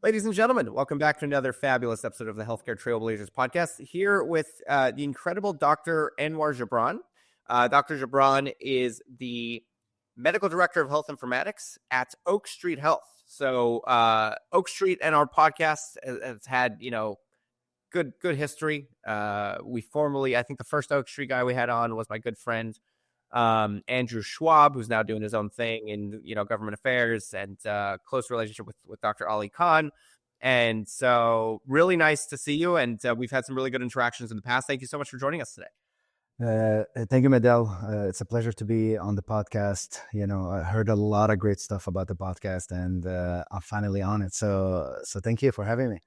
Ladies and gentlemen, welcome back to another fabulous episode of the Healthcare Trailblazers podcast. Here with the incredible Dr. Anwar Jebran. Dr. Jebran is the Medical Director of Health Informatics at Oak Street Health. So Oak Street and our podcast has had, good history. We formerly, I think the first Oak Street guy we had on was my good friend, Andrew Schwab, who's now doing his own thing in, government affairs, and close relationship with Dr. Ali Khan. And so really nice to see you. And we've had some really good interactions in the past. Thank you so much for joining us today. Thank you, Medel. It's a pleasure to be on the podcast. I heard a lot of great stuff about the podcast, and I'm finally on it. So thank you for having me.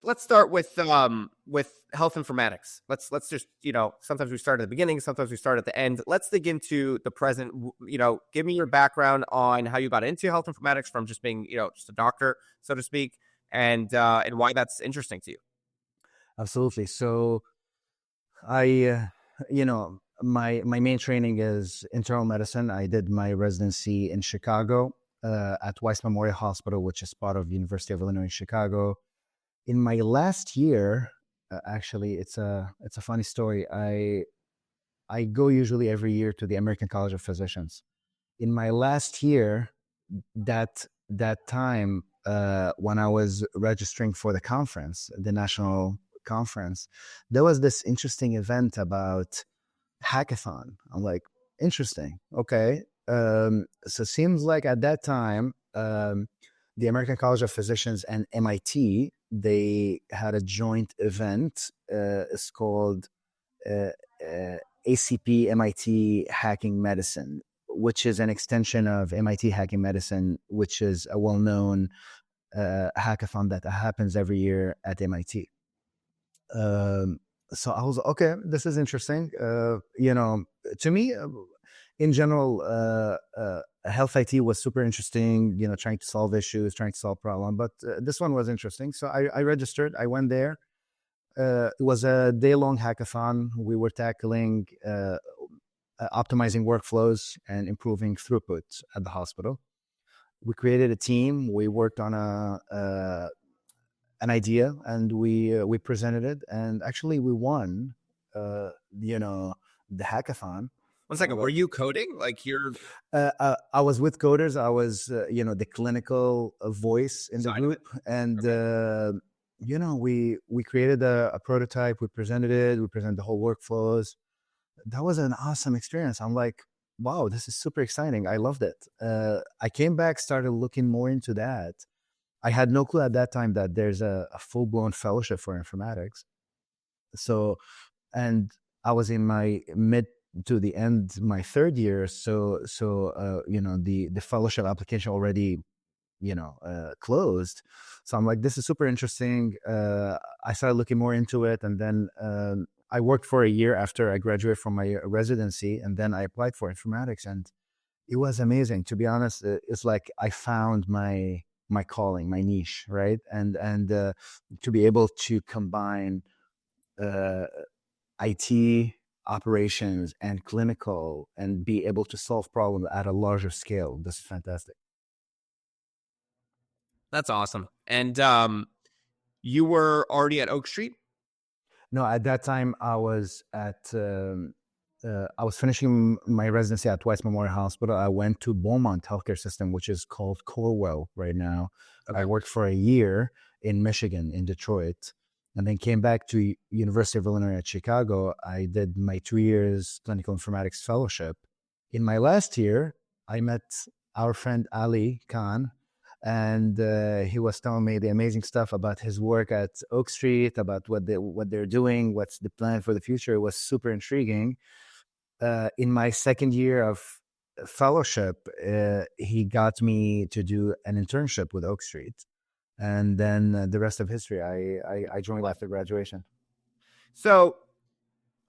Let's start with health informatics. Let's just, sometimes we start at the beginning, sometimes we start at the end. Let's dig into the present. Give me your background on how you got into health informatics from just being, just a doctor, so to speak, and why that's interesting to you. Absolutely. So I, my main training is internal medicine. I did my residency in Chicago at Weiss Memorial Hospital, which is part of University of Illinois in Chicago. In my last year, actually, it's a funny story. I go usually every year to the American College of Physicians. In my last year, that time when I was registering for the conference, the national conference, there was this interesting event about hackathon. I'm like, interesting, okay. So it seems like at that time, the American College of Physicians and MIT, they had a joint event. It's called ACP MIT Hacking Medicine, which is an extension of MIT Hacking Medicine, which is a well-known hackathon that happens every year at MIT. So I was okay, this is interesting. To me, in general, health IT was super interesting, trying to solve issues, trying to solve problems. But this one was interesting. So I registered. I went there. It was a day-long hackathon. We were tackling optimizing workflows and improving throughput at the hospital. We created a team. We worked on an idea, and we presented it. And actually, we won, the hackathon. 1 second. Were you coding? Like you're? I was with coders. I was, the clinical voice in the group, and we created a prototype. We presented it. We presented the whole workflows. That was an awesome experience. I'm like, wow, this is super exciting. I loved it. I came back, started looking more into that. I had no clue at that time that there's a full-blown fellowship for informatics. So, and I was in my mid to the end, my third year. So the fellowship application already, closed. So I'm like, this is super interesting. I started looking more into it. And then I worked for a year after I graduated from my residency. And then I applied for informatics, and it was amazing. To be honest, it's like I found my calling, my niche, right? And to be able to combine IT, operations, and clinical, and be able to solve problems at a larger scale. This is fantastic. That's awesome. And you were already at Oak Street? No, at that time I was at I was finishing my residency at Weiss Memorial Hospital. I went to Beaumont Healthcare System, which is called Corewell right now. Okay. I worked for a year in Michigan, in Detroit, and then came back to University of Illinois at Chicago. I did my 2 years clinical informatics fellowship. In my last year, I met our friend Ali Khan, and he was telling me the amazing stuff about his work at Oak Street, about what they're doing, what's the plan for the future. It was super intriguing. In my second year of fellowship, he got me to do an internship with Oak Street. And then the rest of history, I joined after graduation. So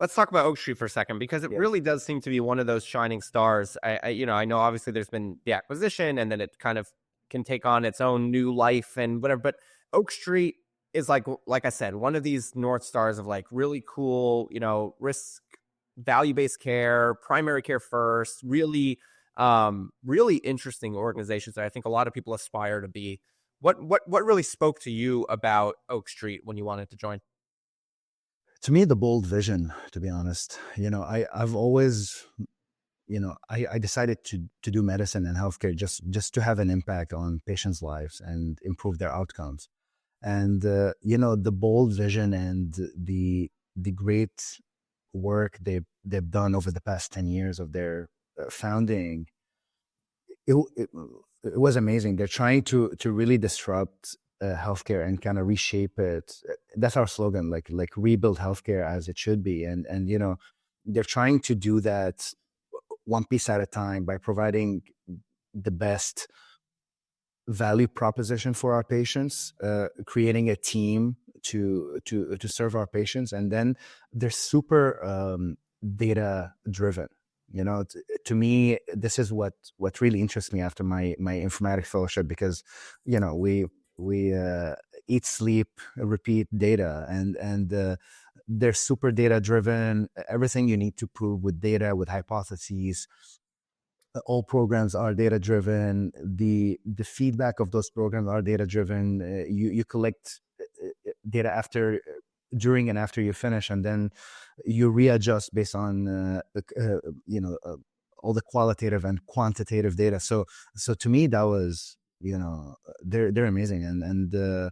let's talk about Oak Street for a second, because it really does seem to be one of those shining stars. I know obviously there's been the acquisition, and then it kind of can take on its own new life and whatever. But Oak Street is like I said, one of these North Stars of like really cool, risk value-based care, primary care first, really interesting organizations that I think a lot of people aspire to be. What really spoke to you about Oak Street when you wanted to join? To me, the bold vision, to be honest. I've always, I decided to do medicine and healthcare just to have an impact on patients' lives and improve their outcomes. And the bold vision and the great work they've done over the past 10 years of their founding, it, it, it was amazing. They're trying to really disrupt healthcare and kind of reshape it. That's our slogan, like rebuild healthcare as it should be. And they're trying to do that one piece at a time by providing the best value proposition for our patients, creating a team to serve our patients, and then they're super data driven. To me, this is what really interests me after my informatics fellowship, because we eat, sleep, repeat data, and they're super data driven. Everything you need to prove with data, with hypotheses. All programs are data driven. The feedback of those programs are data driven. You collect data after, during, and after you finish, and then you readjust based on all the qualitative and quantitative data. So to me, that was, they're amazing, and the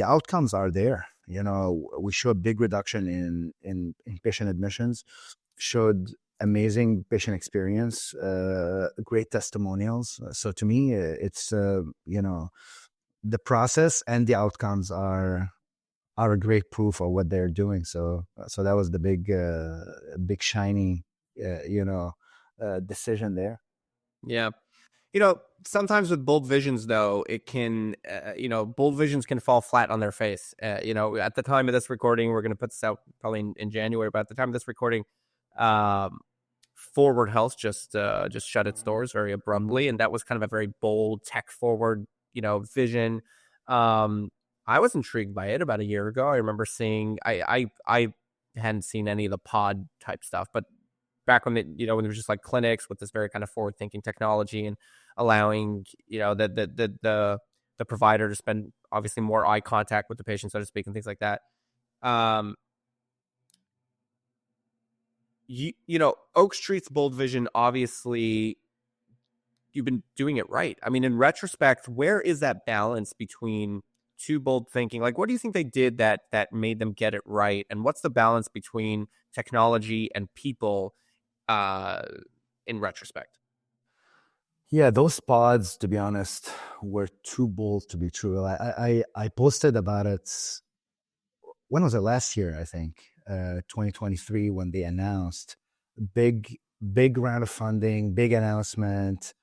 outcomes are there. We show a big reduction in patient admissions, showed amazing patient experience, great testimonials. So to me, it's the process and the outcomes are a great proof of what they're doing. So that was the big shiny decision there. Yeah. Sometimes with bold visions, though, it can, bold visions can fall flat on their face. At the time of this recording, we're going to put this out probably in January, but at the time of this recording, Forward Health just shut its doors very abruptly, and that was kind of a very bold, tech forward, vision. I was intrigued by it about a year ago. I remember seeing, I hadn't seen any of the pod type stuff, but back when when there was just like clinics with this very kind of forward thinking technology and allowing the provider to spend obviously more eye contact with the patient, so to speak, and things like that. Oak Street's bold vision, obviously you've been doing it right. I mean, in retrospect, where is that balance between too bold thinking? Like, what do you think they did that made them get it right? And what's the balance between technology and people in retrospect? Yeah, those pods, to be honest, were too bold to be true. I posted about it. When was it? Last year, I think, 2023, when they announced big round of funding, big announcement.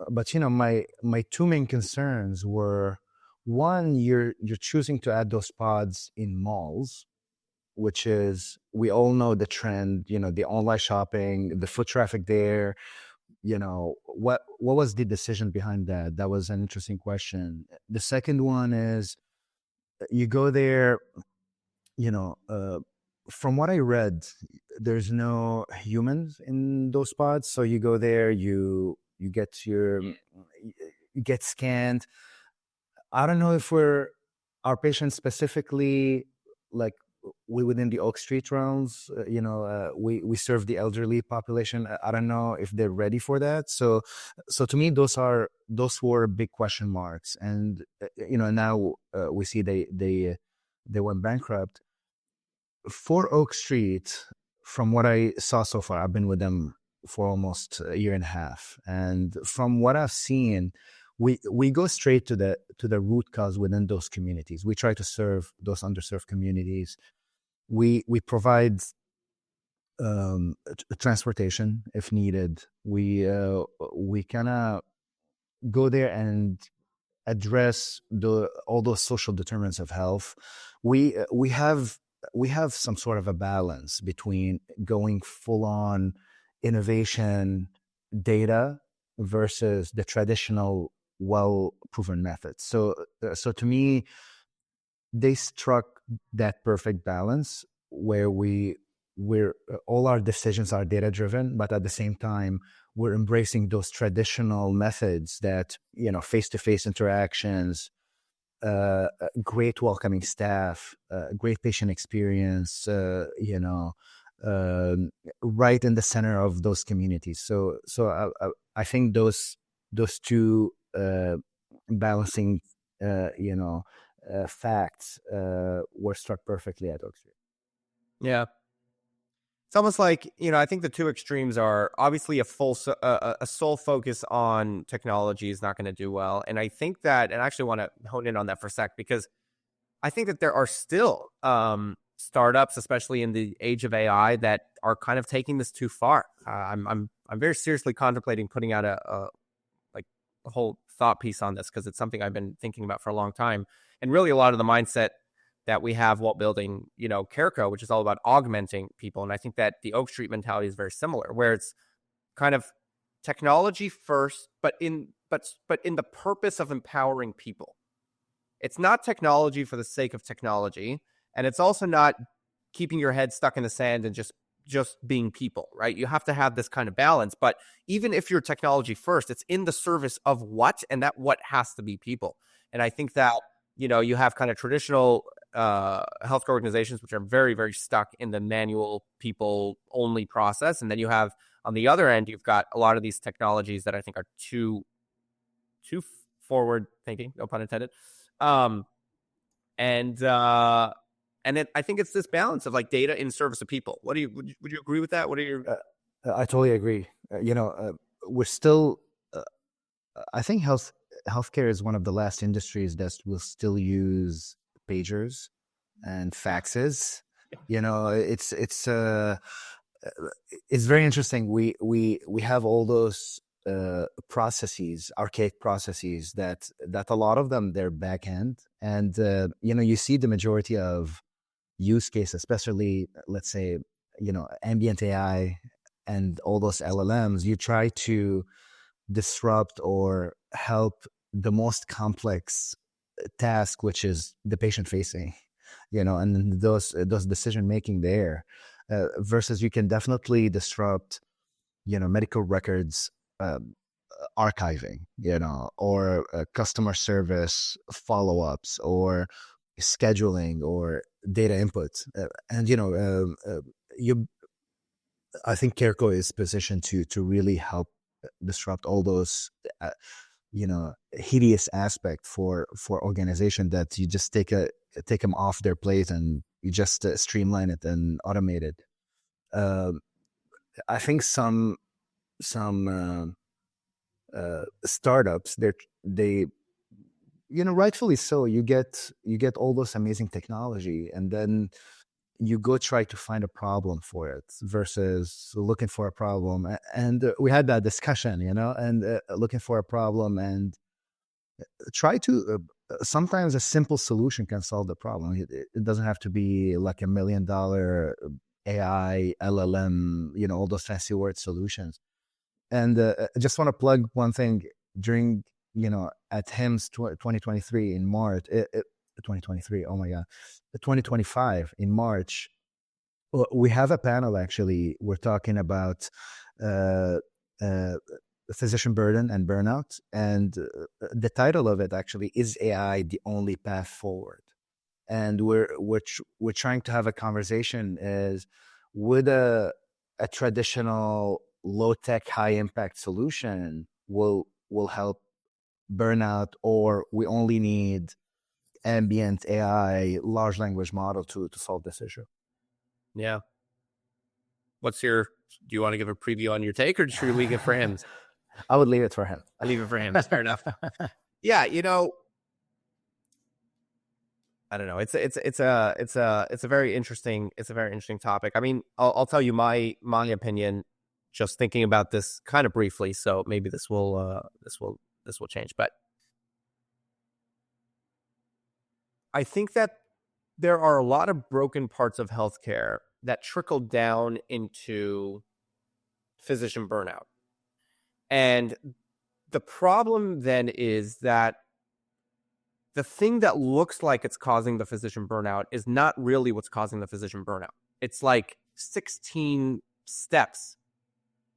But my two main concerns were, one, you're choosing to add those pods in malls, which is, we all know the trend, the online shopping, the foot traffic there. What was the decision behind that? That was an interesting question. The second one is, you go there, from what I read, there's no humans in those pods. So you go there, you get you get scanned. I don't know if our patients specifically, like, we within the Oak Street realms, we serve the elderly population. I don't know if they're ready for that. So to me, those were big question marks. And now we see they went bankrupt. For Oak Street, from what I saw so far, I've been with them for almost a year and a half, and from what I've seen, we go straight to the root cause within those communities. We try to serve those underserved communities. We provide transportation if needed. We kind of go there and address all those social determinants of health. We have some sort of a balance between going full on innovation data versus the traditional well proven methods. So to me, they struck that perfect balance where we we're all our decisions are data driven, but at the same time, we're embracing those traditional methods that, face-to-face interactions, great welcoming staff, great patient experience, right in the center of those communities. I think those two balancing, facts were struck perfectly at Oak Street. Yeah. It's almost like, I think the two extremes are obviously a sole focus on technology is not going to do well. And I think that, and I actually want to hone in on that for a sec, because I think that there are still startups, especially in the age of AI, that are kind of taking this too far. I'm very seriously contemplating putting out a whole thought piece on this, because it's something I've been thinking about for a long time. And really a lot of the mindset that we have while building, CareCo, which is all about augmenting people. And I think that the Oak Street mentality is very similar, where it's kind of technology first, but in the purpose of empowering people. It's not technology for the sake of technology, and it's also not keeping your head stuck in the sand and just being people, right? You have to have this kind of balance. But even if you're technology first, it's in the service of what, and that what has to be people. And I think that, you have kind of traditional healthcare organizations, which are very, very stuck in the manual people only process. And then you have, on the other end, you've got a lot of these technologies that I think are too forward thinking, no pun intended. And then I think it's this balance of like data in service of people. Would you agree with that? What are your? I totally agree. We're still. I think healthcare is one of the last industries that will still use pagers and faxes. It's very interesting. We have all those processes, archaic processes that a lot of them, they're back end, and you see the majority of use cases, especially let's say ambient AI and all those LLMs. You try to disrupt or help the most complex task, which is the patient facing, and those decision making there, versus you can definitely disrupt medical records archiving, or customer service follow-ups, or scheduling, or data input. I think CareCo is positioned to really help disrupt all those hideous aspect for organization, that you just take them off their plate and you just streamline it and automate it. I think some startups, they rightfully so, you get all those amazing technology, and then you go try to find a problem for it versus looking for a problem. And we had that discussion, and looking for a problem and try to, sometimes a simple solution can solve the problem. It doesn't have to be like $1 million AI, LLM, all those fancy word solutions. And I just want to plug one thing. During, at HIMSS 2023 in March, 2023, oh my God, 2025 in March, we have a panel, actually. We're talking about physician burden and burnout. And the title of it actually is AI the only path forward? And we're trying to have a conversation is, would a traditional low-tech, high-impact solution will help burnout, or we only need ambient AI, large language model to solve this issue? Yeah. Do you want to give a preview on your take, or should we leave it for him? I would leave it for him. I leave it for him. That's fair enough. Yeah. I don't know. It's a very interesting topic. I mean, I'll tell you my opinion, just thinking about this kind of briefly. So maybe this will change. But I think that there are a lot of broken parts of healthcare that trickle down into physician burnout. And the problem then is that the thing that looks like it's causing the physician burnout is not really what's causing the physician burnout. It's like 16 steps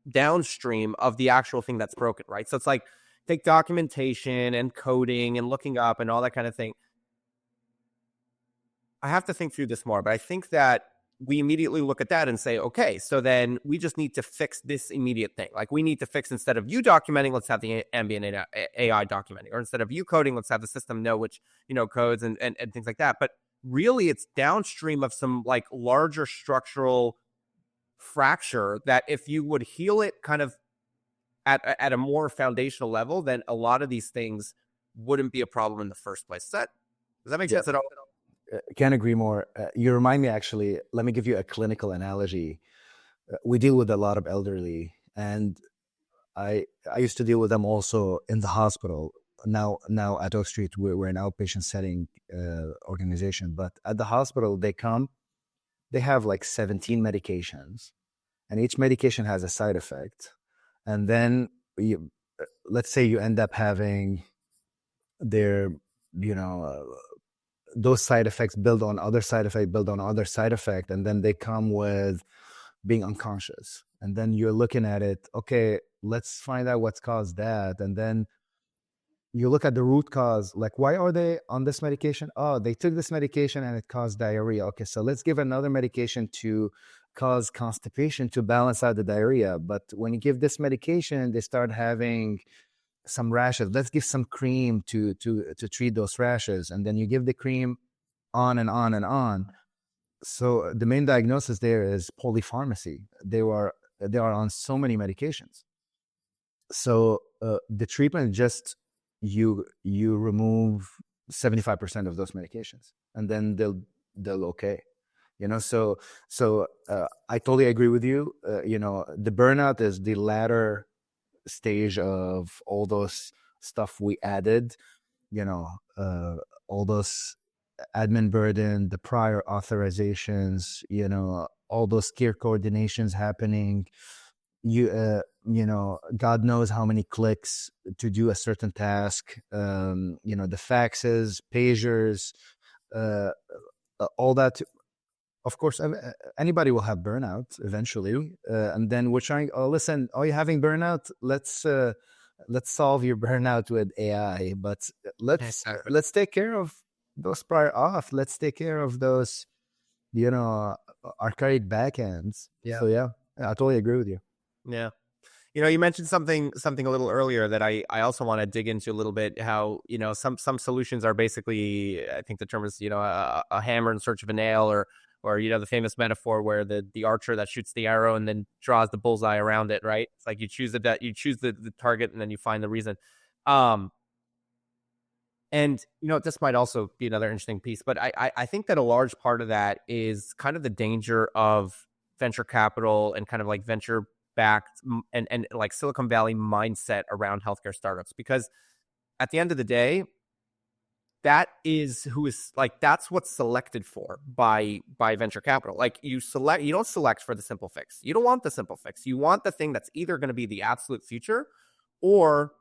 downstream of the actual thing that's broken, right? So it's like, take documentation and coding and looking up and all that kind of thing. I have to think through this more, but I think that we immediately look at that and say, okay, so then we just need to fix this immediate thing. Like, we need to fix, instead of you documenting, let's have the ambient AI documenting, or instead of you coding, let's have the system know which, codes and things like that. But really, it's downstream of some like larger structural fracture that if you would heal it kind of at a more foundational level, then a lot of these things wouldn't be a problem in the first place. Does that make sense at all? Can't agree more. You remind me, actually, let me give you a clinical analogy. We deal with a lot of elderly, and I used to deal with them also in the hospital. Now at Oak Street, we're an outpatient setting organization, but at the hospital, they have like 17 medications, and each medication has a side effect. And then let's say you end up having their, those side effects build on other side effect, and then they come with being unconscious. And then you're looking at it, okay, let's find out what's caused that. And then you look at the root cause, like, why are they on this medication? Oh, they took this medication and it caused diarrhea. Okay, so let's give another medication to cause constipation to balance out the diarrhea. But when you give this medication, they start having some rashes. Let's give some cream to treat those rashes. And then you give the cream on and on and on. So the main diagnosis there is polypharmacy. They are on so many medications. So the treatment, just you remove 75% of those medications, and then they'll okay. So I totally agree with you. The burnout is the latter stage of all those stuff we added, all those admin burden, the prior authorizations, all those care coordinations happening. God knows how many clicks to do a certain task. The faxes, pagers, all that. Of course, anybody will have burnout eventually, and then we're trying. Oh, listen, are you having burnout? Let's solve your burnout with AI. But let's take care of those prior auth. Let's take care of those, archaic backends. Yeah. So yeah, I totally agree with you. Yeah. You mentioned something a little earlier that I also want to dig into a little bit. How some solutions are basically, I think the term is a hammer in search of a nail, or the famous metaphor where the archer that shoots the arrow and then draws the bullseye around it, right? It's like you choose the target and then you find the reason. And this might also be another interesting piece, but I think that a large part of that is kind of the danger of venture capital and kind of like venture backed and like Silicon Valley mindset around healthcare startups, because at the end of the day, that's what's selected for by venture capital. Like, you don't select for the simple fix. You don't want the simple fix. You want the thing that's either going to be the absolute future, or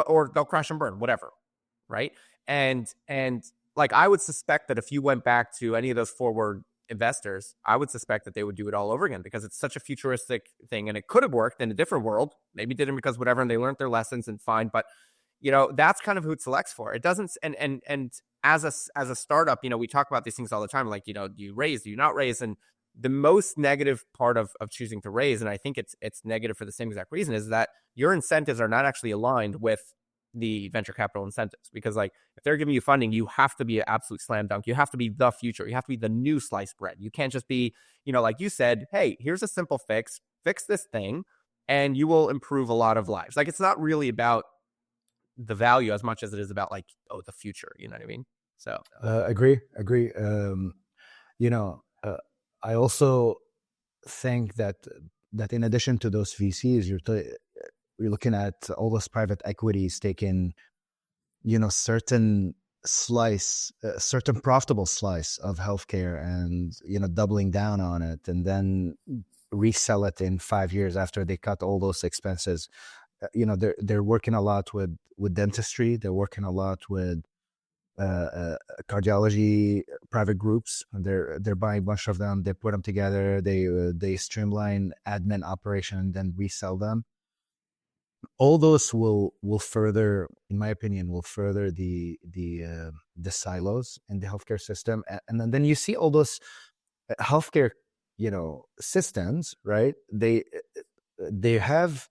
or they'll crash and burn, whatever, right? And like, I would suspect that if you went back to any of those forward investors, I would suspect that they would do it all over again, because it's such a futuristic thing, and it could have worked in a different world. Maybe didn't, because whatever, and they learned their lessons, and fine. But that's kind of who it selects for. It doesn't. And as a startup, we talk about these things all the time. Like, do you raise? Do you not raise? And the most negative part of choosing to raise, and I think it's negative for the same exact reason, is that your incentives are not actually aligned with the venture capital incentives. Because, like, if they're giving you funding, you have to be an absolute slam dunk. You have to be the future. You have to be the new sliced bread. You can't just be, like you said, hey, here's a simple fix this thing, and you will improve a lot of lives. Like, it's not really about the value as much as it is about, like, the future. You know what I mean? So agree. I also think that in addition to those VCs, you're looking at all those private equities taking, certain profitable slice of healthcare and, doubling down on it, and then resell it in 5 years after they cut all those expenses. They're working a lot with dentistry. They're working a lot with cardiology private groups. They're buying a bunch of them. They put them together. They streamline admin operation and then resell them. All those will further, in my opinion, will further the silos in the healthcare system. And then you see all those healthcare, systems, right? They have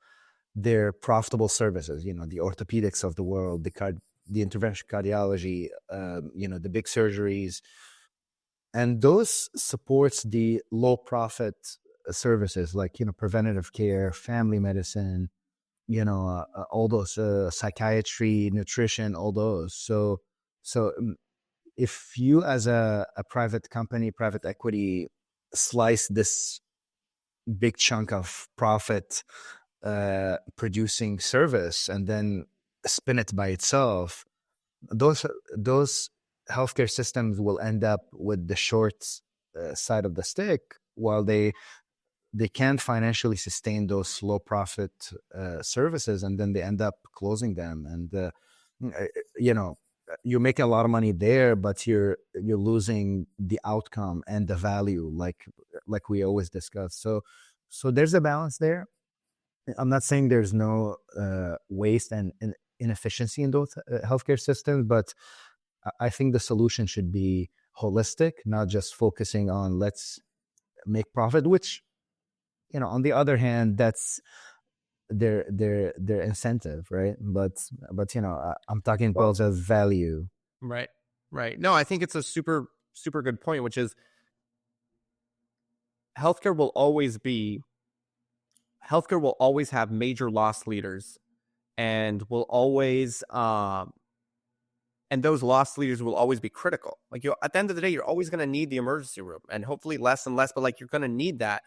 their profitable services, the orthopedics of the world, the intervention cardiology, the big surgeries, and those supports the low profit services like preventative care, family medicine, all those psychiatry, nutrition, all those. So if you as a private company, private equity, slice this big chunk of profit producing service and then spin it by itself, those healthcare systems will end up with the short side of the stick, while they can't financially sustain those low profit services, and then they end up closing them. And you're making a lot of money there, but you're losing the outcome and the value, like we always discuss. So there's a balance there. I'm not saying there's no waste and inefficiency in those healthcare systems, but I think the solution should be holistic, not just focusing on let's make profit, which, on the other hand, that's their incentive, right? But I'm talking about as value. Right. No, I think it's a super, super good point, which is healthcare will always have major loss leaders, and will always and those loss leaders will always be critical. Like, at the end of the day, you're always going to need the emergency room, and hopefully less and less, but like you're going to need that.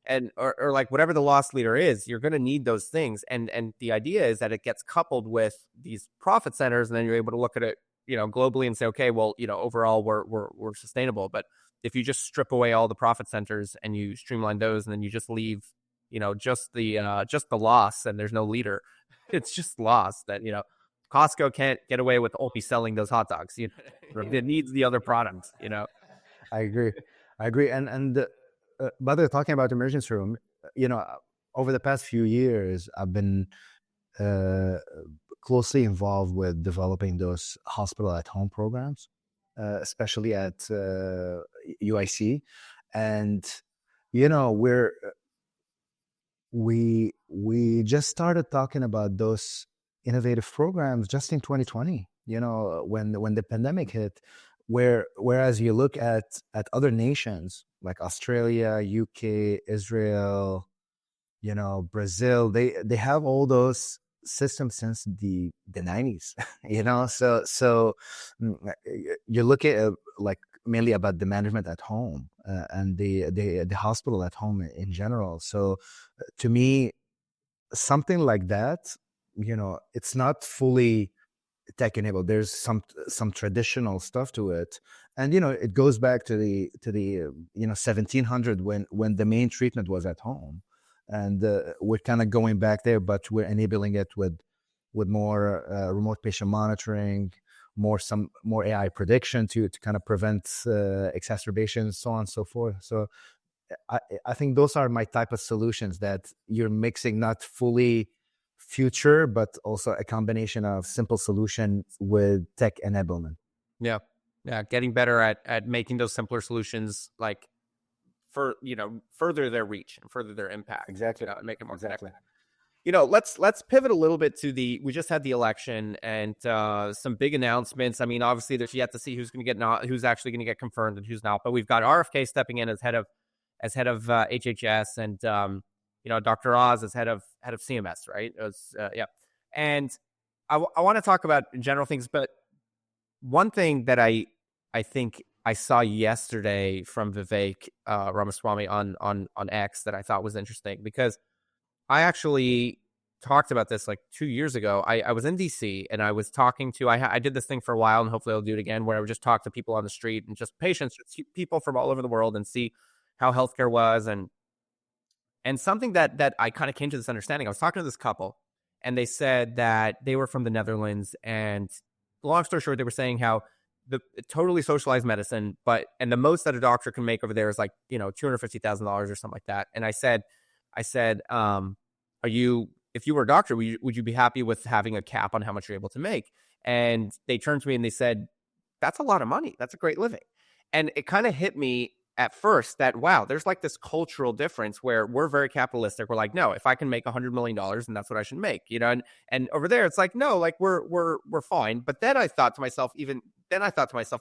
And or like whatever the loss leader is, you're going to need those things. And the idea is that it gets coupled with these profit centers, and then you're able to look at it, globally and say, okay, well, overall we're sustainable. But if you just strip away all the profit centers and you streamline those, and then you just leave, just the loss, and there's no leader, it's just loss. That Costco can't get away with only selling those hot dogs. It needs the other products. I agree. And by the way, talking about emergency room, over the past few years, I've been closely involved with developing those hospital at home programs, especially at UIC. And we just started talking about those innovative programs just in 2020, when the pandemic hit, whereas you look at other nations like Australia, UK, Israel, Brazil, they have all those systems since the 90s. So you look at like mainly about the management at home and the hospital at home in general. So to me, something like that, it's not fully tech enabled. There's some traditional stuff to it, and it goes back to the 1700 when the main treatment was at home, and we're kind of going back there, but we're enabling it with more remote patient monitoring, more AI prediction to kind of prevent exacerbations, so on and so forth. So I think those are my type of solutions, that you're mixing not fully future, but also a combination of simple solution with tech enablement. Yeah. Getting better at making those simpler solutions, like further their reach and further their impact. Exactly. And make it more exactly. connected. Let's pivot a little bit to we just had the election and some big announcements. I mean, obviously there's yet to see who's actually going to get confirmed and who's not, but we've got RFK stepping in as head of HHS, and Dr. Oz as head of CMS, right? It was, yeah. And I want to talk about general things, but one thing that I think I saw yesterday from Vivek Ramaswamy on X that I thought was interesting, because I actually talked about this like 2 years ago. I was in DC and I was talking to, I did this thing for a while, and hopefully I'll do it again, where I would just talk to people on the street and just patients, people from all over the world, and see how healthcare was. And something that I kind of came to this understanding. I was talking to this couple, and they said that they were from the Netherlands, and long story short, they were saying how the totally socialized medicine, and the most that a doctor can make over there is like, $250,000 or something like that. And I said, if you were a doctor, would you be happy with having a cap on how much you're able to make? And they turned to me and they said, that's a lot of money. That's a great living. And it kind of hit me at first that, wow, there's like this cultural difference where we're very capitalistic. We're like, no, if I can make $100 million, and that's what I should make, and over there, it's like, no, like we're fine. But then I thought to myself,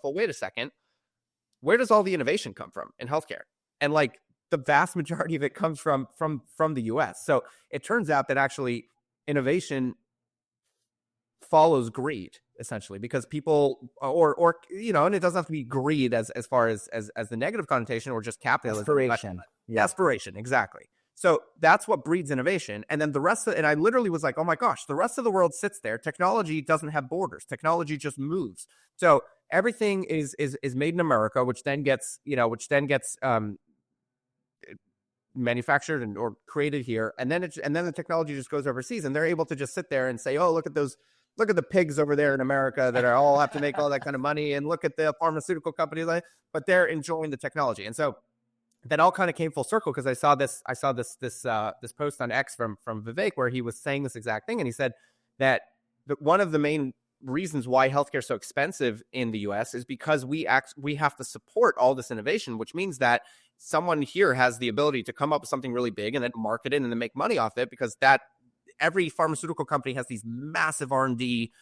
well, wait a second, where does all the innovation come from in healthcare? And like the vast majority of it comes from the US. So it turns out that actually innovation follows greed, essentially, because people or and it doesn't have to be greed as far as the negative connotation, or just capitalism. Aspiration, exactly. So that's what breeds innovation. And then and I literally was like, oh my gosh, the rest of the world sits there. Technology doesn't have borders. Technology just moves. So everything is made in America, which then gets manufactured or created here, and then the technology just goes overseas, and they're able to just sit there and say, oh, look at the pigs over there in America that are all have to make all that kind of money, and look at the pharmaceutical companies, but they're enjoying the technology. And so that all kind of came full circle, because I saw this post on X from Vivek, where he was saying this exact thing, and he said that one of the main reasons why healthcare is so expensive in the US is because we have to support all this innovation, which means that someone here has the ability to come up with something really big and then market it and then make money off it, because that every pharmaceutical company has these massive R&D,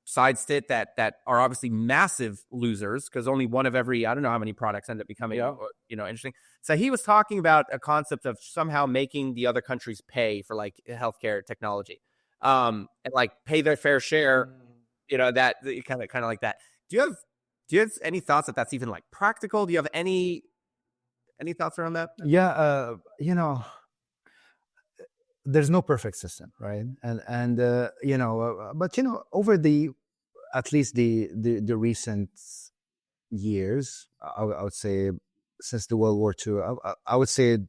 sides to it that are obviously massive losers, because only one of every, I don't know how many products end up becoming, interesting. So he was talking about a concept of somehow making the other countries pay for like healthcare technology, and like pay their fair share, that kind of like that. Do you have any thoughts that that's even like practical? Do you have any thoughts around that? Yeah, there's no perfect system, right? And but over at least the recent years, I would say since the World War II, I would say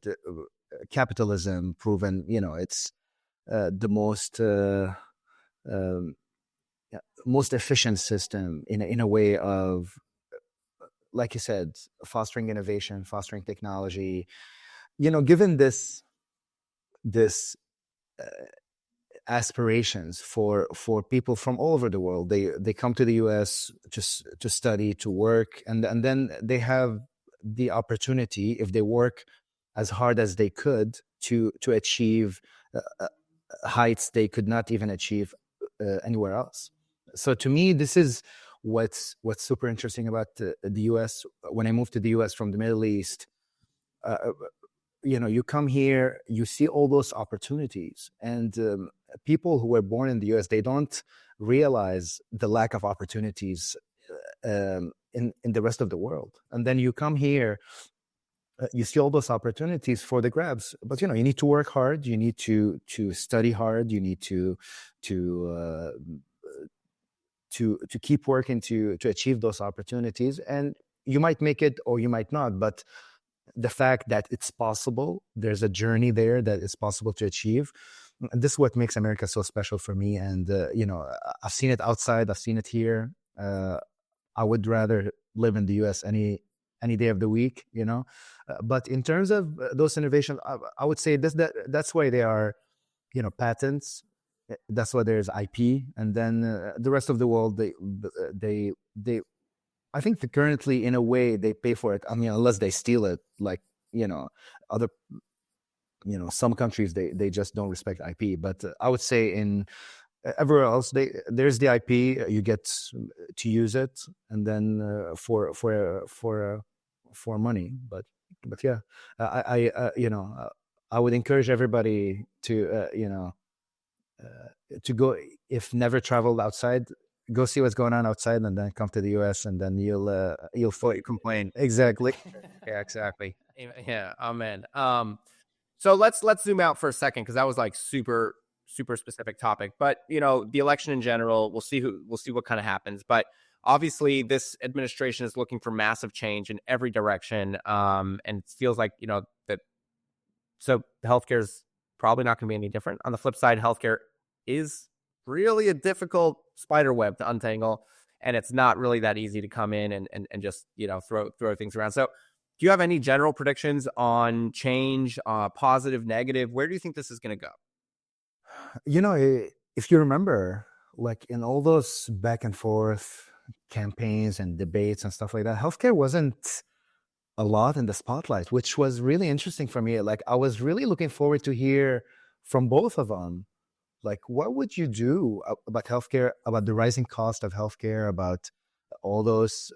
capitalism proven, it's the most efficient system in a way of, like you said, fostering innovation, fostering technology. Given this aspirations for people from all over the world, they come to the US just to study, to work, and then they have the opportunity, if they work as hard as they could, to achieve heights they could not even achieve anywhere else. So to me, this is what's super interesting about the US. When I moved to the US from the Middle East, you come here, you see all those opportunities, and people who were born in the US, they don't realize the lack of opportunities in the rest of the world. And then you come here, you see all those opportunities for the grabs, but you need to work hard, you need to study hard, you need to keep working to achieve those opportunities, and you might make it or you might not, but the fact that it's possible, there's a journey there that is possible to achieve. And this is what makes America so special for me. And I've seen it outside, I've seen it here. I would rather live in the US any day of the week, but in terms of those innovations, I would say that's why they are, patents. That's why there's IP, and then the rest of the world, they I think that currently, in a way, they pay for it. I mean, unless they steal it, like other, some countries they just don't respect IP. But I would say in everywhere else, there's the IP. You get to use it, and then for money. But yeah, I would encourage everybody to to go, if never traveled outside, go see what's going on outside, and then come to the US, and then you'll fully complain. Exactly. Yeah, exactly. Yeah, amen. So let's zoom out for a second, because that was like super specific topic. But the election in general, we'll see what kind of happens. But obviously, this administration is looking for massive change in every direction, and it feels like that. So healthcare is probably not going to be any different. On the flip side, healthcare is really a difficult spider web to untangle. and it's not really that easy to come in and just throw things around. So do you have any general predictions on change, positive, negative? Where do you think this is going to go? If you remember, like in all those back and forth campaigns and debates and stuff like that, healthcare wasn't a lot in the spotlight, which was really interesting for me. Like I was really looking forward to hear from both of them. Like, what would you do about healthcare, about the rising cost of healthcare, about all those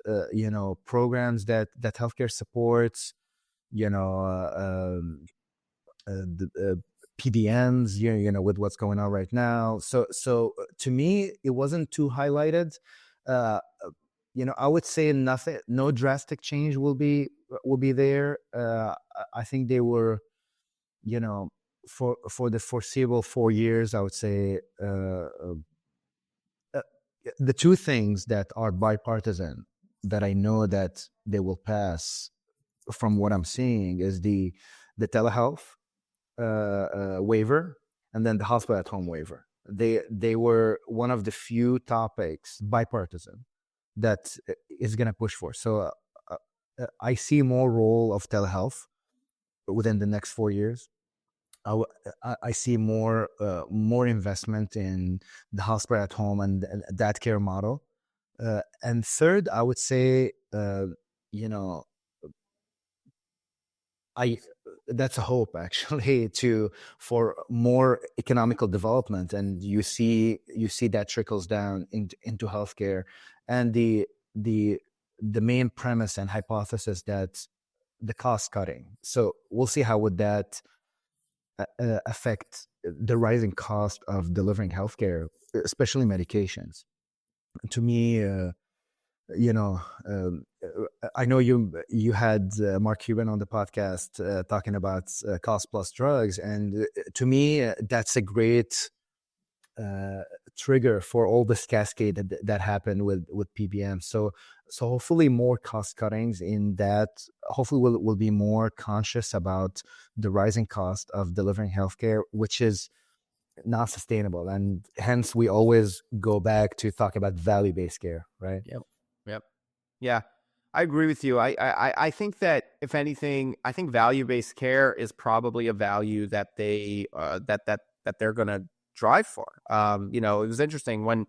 programs that healthcare supports, you know, the PDNs, with what's going on right now. So to me, it wasn't too highlighted. I would say nothing, no drastic change will be there. I think they were, for the foreseeable 4 years, I would say the two things that are bipartisan that I know that they will pass from what I'm seeing is the telehealth waiver, and then the hospital at home waiver. They were one of the few topics bipartisan that is going to push for. So I see more role of telehealth within the next 4 years. I see more investment in the hospital at home and that care model. And third, I would say, that's a hope actually for more economical development, and you see that trickles down into healthcare, and the main premise and hypothesis that the cost cutting. So we'll see how would that affect the rising cost of delivering healthcare, especially medications. To me, I know you had Mark Cuban on the podcast talking about cost plus drugs, and to me, that's a great trigger for all this cascade that happened with PBM. So hopefully more cost cuttings in that. Hopefully we'll be more conscious about the rising cost of delivering healthcare, which is not sustainable, and hence we always go back to talk about value-based care, right? Yep. Yeah, I agree with you. I think that if anything, I think value-based care is probably a value that they're going to drive for. It was interesting when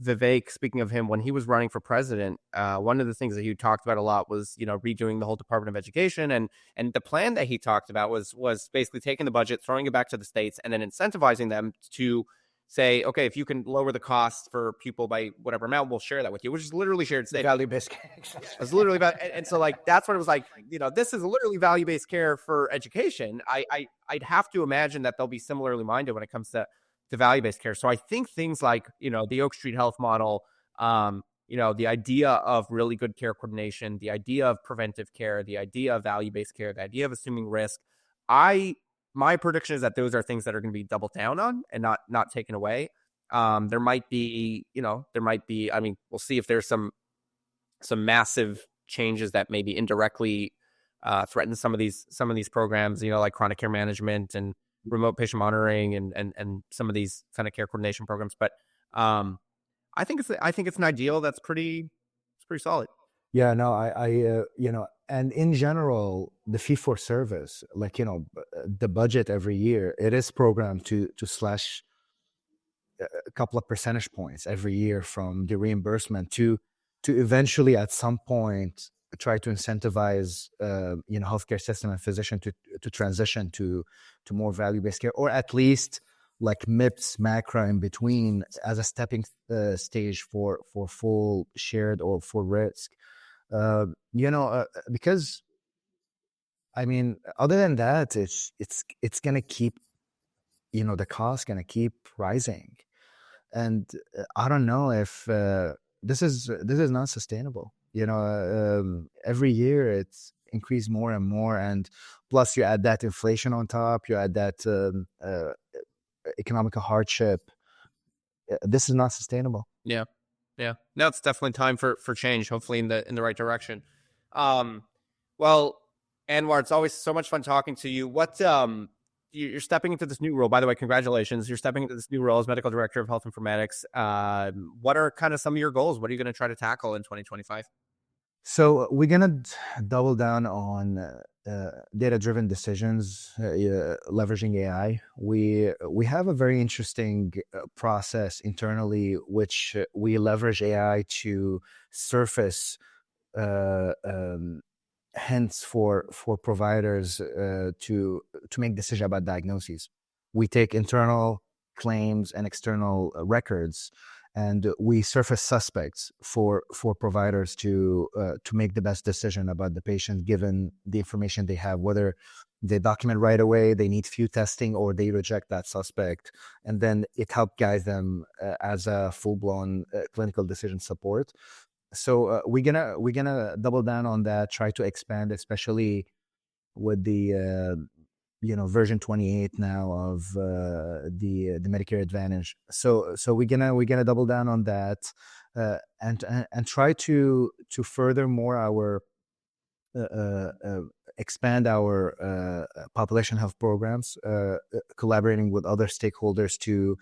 Vivek, speaking of him, when he was running for president, one of the things that he talked about a lot was, redoing the whole Department of Education. And the plan that he talked about was basically taking the budget, throwing it back to the states, and then incentivizing them to say, okay, if you can lower the cost for people by whatever amount, we'll share that with you, which is literally shared savings. Value-based care. It's literally about, and so like, that's what it was like, this is literally value-based care for education. I'd have to imagine that they'll be similarly minded when it comes to value-based care. So I think things like, the Oak Street Health model, the idea of really good care coordination, the idea of preventive care, the idea of value-based care, the idea of assuming risk, my prediction is that those are things that are going to be doubled down on and not taken away. There might be, I mean, we'll see if there's some massive changes that maybe indirectly threaten some of these programs, like chronic care management and remote patient monitoring and some of these kind of care coordination programs. But I think it's an ideal that's pretty solid. Yeah, no, I and in general, the fee for service, like, the budget every year, it is programmed to slash a couple of percentage points every year from the reimbursement to eventually at some point try to incentivize healthcare system and physician to transition to more value-based care, or at least like MIPS macro in between as a stepping stage for full shared or full risk. Because I mean, other than that, it's gonna keep, the cost gonna keep rising, and I don't know if this is not sustainable. Every year it's increased more and more, and plus you add that inflation on top, you add that economic hardship. This is not sustainable. Yeah. No, it's definitely time for change. Hopefully in the right direction. Well, Anwar, it's always so much fun talking to you. What you're stepping into this new role. By the way, congratulations! You're stepping into this new role as medical director of health informatics. What are kind of some of your goals? What are you going to try to tackle in 2025? So we're gonna double down on data-driven decisions, leveraging AI. We have a very interesting process internally, which we leverage AI to surface uh, um, hints for providers to make decisions about diagnoses. We take internal claims and external records, and we surface suspects for providers to make the best decision about the patient given the information they have, whether they document right away, they need few testing, or they reject that suspect, and then it helps guide them as a full-blown clinical decision support. So we're gonna double down on that, try to expand, especially with the version 28 now of the Medicare Advantage. So we're gonna double down on that, and try to furthermore our expand our population health programs, collaborating with other stakeholders to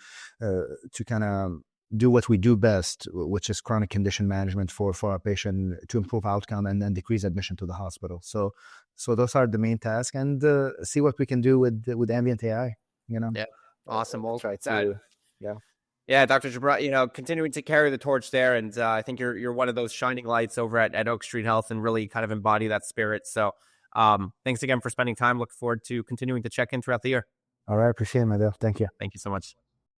kind of do what we do best, which is chronic condition management for our patient, to improve outcome and then decrease admission to the hospital. So those are the main tasks, and see what we can do with ambient AI. Yeah, awesome. Well, try to yeah. Yeah, Dr. Jebran, continuing to carry the torch there, and I think you're one of those shining lights over at Oak Street Health, and really kind of embody that spirit. So, thanks again for spending time. Look forward to continuing to check in throughout the year. All right, appreciate it, Madel. Thank you. Thank you so much.